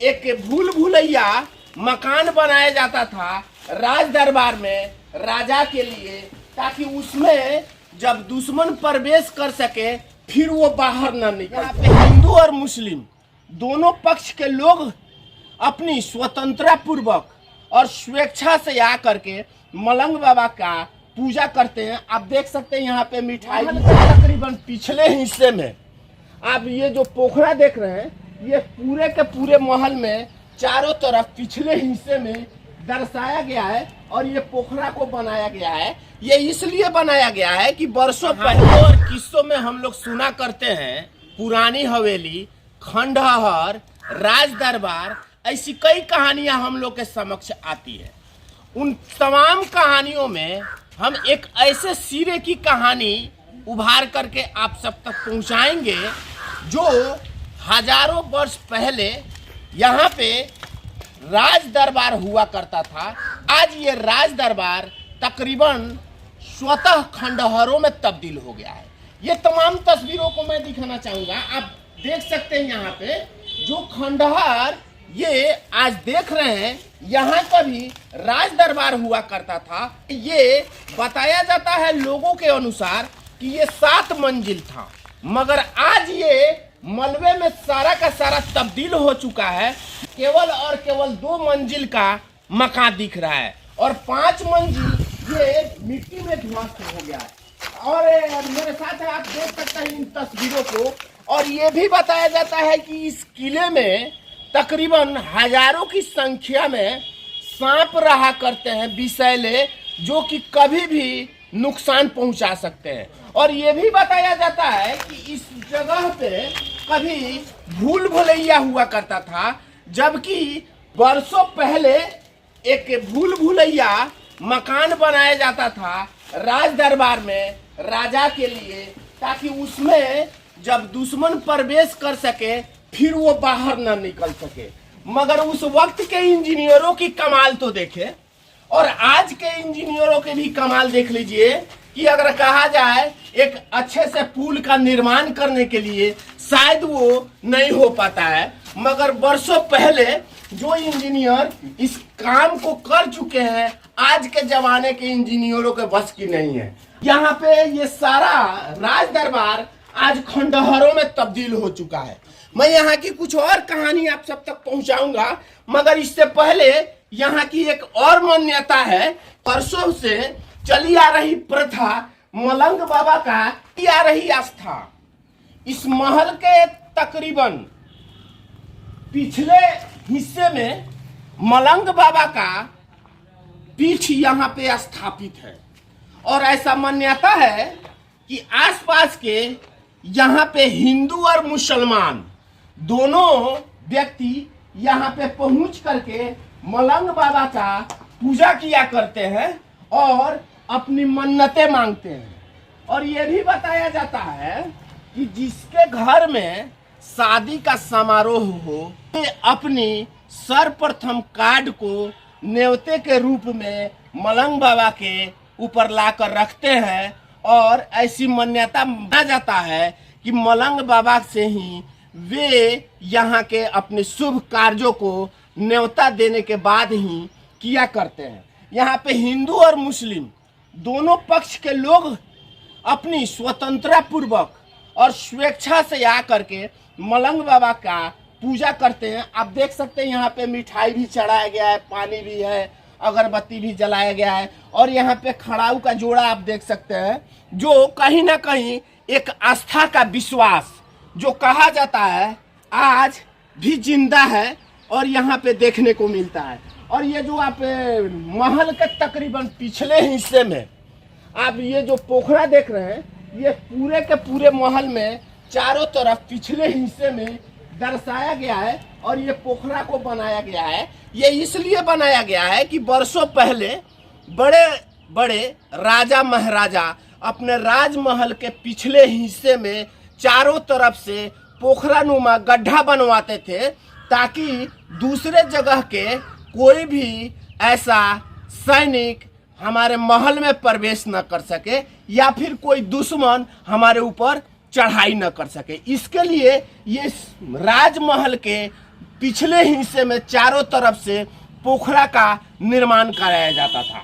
एक भूल भुलैया मकान बनाया जाता था राज दरबार में राजा के लिए, ताकि उसमें जब दुश्मन प्रवेश कर सके फिर वो बाहर न निकले। यहाँ पे हिंदू और मुस्लिम दोनों पक्ष के लोग अपनी स्वतंत्रता पूर्वक और स्वेच्छा से आकर के मलंग बाबा का पूजा करते हैं। आप देख सकते हैं यहाँ पे मिठाई तकरीबन पिछले हिस्से में आप ये जो पोखरा देख रहे हैं, ये पूरे के पूरे महल में चारों तरफ पिछले हिस्से में दर्शाया गया है और ये पोखरा को बनाया गया है। ये इसलिए बनाया गया है कि वर्षों पहले और किस्सों में हम लोग सुना करते हैं, पुरानी हवेली, खंडहर, राज दरबार, ऐसी कई कहानियां हम लोग के समक्ष आती है। उन तमाम कहानियों में हम एक ऐसे सिरे की कहानी उभार करके आप सब तक पहुंचाएंगे जो हजारों वर्ष पहले यहाँ पे राज दरबार हुआ करता था। आज ये राज दरबार तकरीबन स्वतः खंडहरों में तब्दील हो गया है। ये तमाम तस्वीरों को मैं दिखाना चाहूँगा। आप देख सकते हैं यहाँ पे जो खंडहर ये आज देख रहे हैं, यहाँ कभी राज दरबार हुआ करता था। ये बताया जाता है लोगों के अनुसार कि ये 7 मंजिल था, मगर आज ये मलबे में सारा का सारा तब्दील हो चुका है। केवल और केवल 2 मंजिल का मकान दिख रहा है और 5 मंजिल ये मिट्टी में ध्वस्त हो गया है। और मेरे साथ है, आप देख सकते हैं इन तस्वीरों को। और ये भी बताया जाता है कि इस किले में तकरीबन हजारों की संख्या में सांप रहा करते हैं विषैले, जो कि कभी भी नुकसान पहुंचा सकते हैं। और ये भी बताया जाता है कि इस जगह पे कभी भूल भुलैया हुआ करता था, जबकि वर्षों पहले एक भूल भुलैया मकान बनाया जाता था राज दरबार में राजा के लिए, ताकि उसमें जब दुश्मन प्रवेश कर सके फिर वो बाहर न निकल सके। मगर उस वक्त के इंजीनियरों की कमाल तो देखे और आज के इंजीनियरों के भी कमाल देख लीजिए कि अगर कहा जाए एक अच्छे से पुल का निर्माण करने के लिए शायद वो नहीं हो पाता है, मगर वर्षों पहले जो इंजीनियर इस काम को कर चुके हैं आज के जमाने के इंजीनियरों के बस की नहीं है। यहाँ पे ये सारा राज दरबार आज खंडहरों में तब्दील हो चुका है। मैं यहाँ की कुछ और कहानी आप सब तक पहुंचाऊंगा, मगर इससे पहले यहाँ की एक और मान्यता है। वर्षों से चली आ रही प्रथा, मलंग बाबा का आ रही आस्था। इस महल के तकरीबन पिछले हिस्से में मलंग बाबा का पीठ यहाँ पे स्थापित है और ऐसा मान्यता है कि आसपास के यहाँ पे हिंदू और मुसलमान दोनों व्यक्ति यहाँ पे पहुंच करके मलंग बाबा का पूजा किया करते हैं और अपनी मन्नतें मांगते हैं। और ये भी बताया जाता है कि जिसके घर में शादी का समारोह हो, वे अपनी सर्वप्रथम कार्ड को न्योते के रूप में मलंग बाबा के ऊपर लाकर रखते हैं। और ऐसी मान्यता माना जाता है कि मलंग बाबा से ही वे यहाँ के अपने शुभ कार्यों को न्योता देने के बाद ही किया करते हैं। यहाँ पे हिंदू और मुस्लिम दोनों पक्ष के लोग अपनी स्वतंत्रता पूर्वक और स्वेच्छा से आकर के मलंग बाबा का पूजा करते हैं। आप देख सकते हैं यहाँ पे मिठाई भी चढ़ाया गया है, पानी भी है, अगरबत्ती भी जलाया गया है। और यहाँ पे खड़ाऊ का जोड़ा आप देख सकते हैं, जो कहीं ना कहीं एक आस्था का विश्वास जो कहा जाता है आज भी जिंदा है और यहाँ पे देखने को मिलता है। और ये जो आप महल के तकरीबन पिछले हिस्से में आप ये जो पोखरा देख रहे हैं, ये पूरे के पूरे महल में चारों तरफ पिछले हिस्से में दर्शाया गया है और ये पोखरा को बनाया गया है। ये इसलिए बनाया गया है कि वर्षों पहले बड़े बड़े राजा महाराजा अपने राजमहल के पिछले हिस्से में चारों तरफ से पोखरा नुमा गड्ढा बनवाते थे, ताकि दूसरे जगह के कोई भी ऐसा सैनिक हमारे महल में प्रवेश न कर सके या फिर कोई दुश्मन हमारे ऊपर चढ़ाई न कर सके। इसके लिए ये राजमहल के पिछले हिस्से में चारों तरफ से पोखरा का निर्माण कराया जाता था।